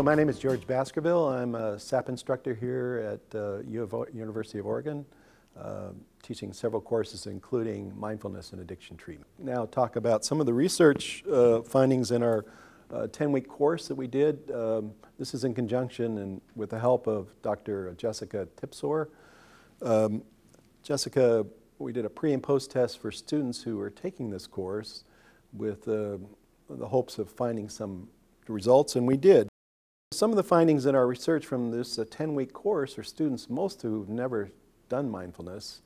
So my name is George Baskerville. I'm a SAPP instructor here at University of Oregon, teaching several courses including mindfulness and addiction treatment. Now talk about some of the research findings in our 10-week course that we did. This is in conjunction and with the help of Dr. Jessica Tipsor. Jessica, we did a pre and post test for students who were taking this course with the hopes of finding some results, and we did. Some of the findings in our research from this 10-week course for students, most who've never done mindfulness,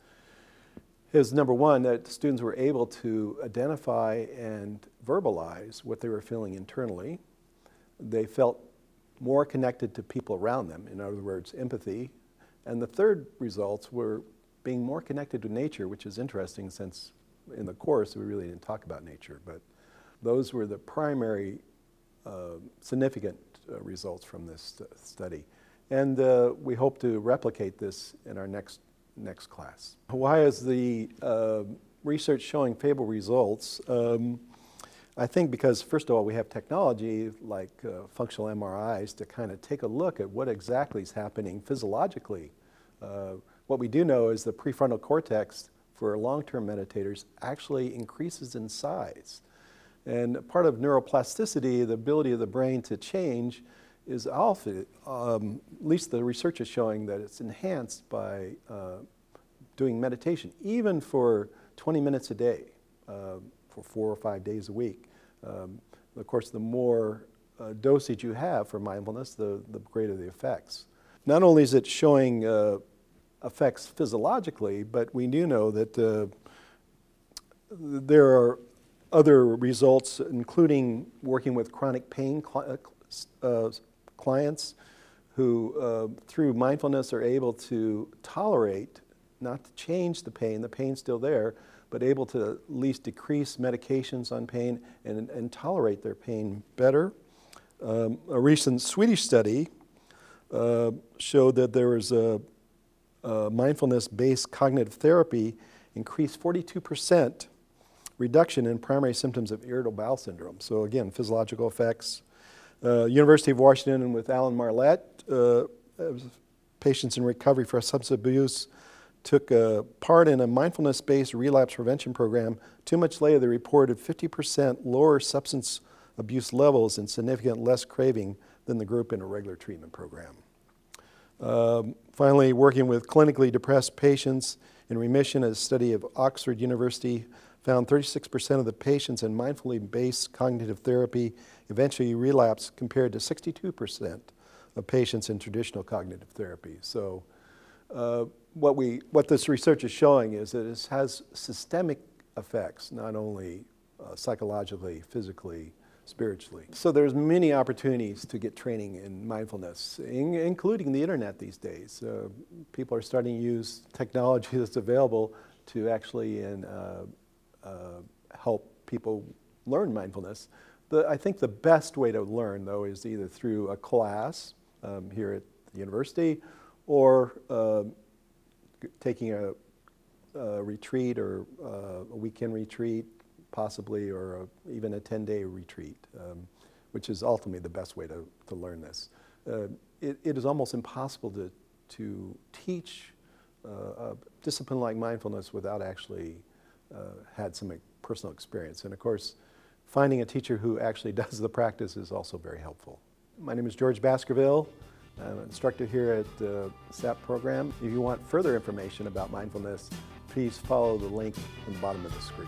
is number one, that students were able to identify and verbalize what they were feeling internally. They felt more connected to people around them, in other words, empathy. And the third results were being more connected to nature, which is interesting since in the course we really didn't talk about nature, but those were the primary significant results from this study. And we hope to replicate this in our next class. Why is the research showing favorable results? I think because, first of all, we have technology like functional MRIs to kind of take a look at what exactly is happening physiologically. What we do know is the prefrontal cortex for long-term meditators actually increases in size. And part of neuroplasticity, the ability of the brain to change, is also, at least the research is showing that it's enhanced by doing meditation, even for 20 minutes a day, for 4 or 5 days a week. Of course, the more dosage you have for mindfulness, the greater the effects. Not only is it showing effects physiologically, but we do know that there are other results, including working with chronic pain clients who, through mindfulness, are able to tolerate, not to change the pain's still there, but able to at least decrease medications on pain and tolerate their pain better. A recent Swedish study showed that there was a mindfulness-based cognitive therapy increased 42% reduction in primary symptoms of irritable bowel syndrome. So again, physiological effects. University of Washington with Alan Marlette, patients in recovery for substance abuse, took part in a mindfulness-based relapse prevention program. 2 months later, they reported 50% lower substance abuse levels and significant less craving than the group in a regular treatment program. Finally, working with clinically depressed patients in remission, a study of Oxford University found 36% of the patients in mindfully based cognitive therapy eventually relapsed compared to 62% of patients in traditional cognitive therapy. So what this research is showing is that it has systemic effects, not only psychologically, physically, spiritually. So there's many opportunities to get training in mindfulness, including the internet these days. People are starting to use technology that's available to actually help people learn mindfulness. I think the best way to learn, though, is either through a class here at the university or taking a retreat or a weekend retreat, possibly, or even a 10-day retreat, which is ultimately the best way to learn this. It is almost impossible to teach a discipline like mindfulness without actually had some personal experience. And of course, finding a teacher who actually does the practice is also very helpful. My name is George Baskerville. I'm an instructor here at the SAPP program. If you want further information about mindfulness, please follow the link in the bottom of the screen.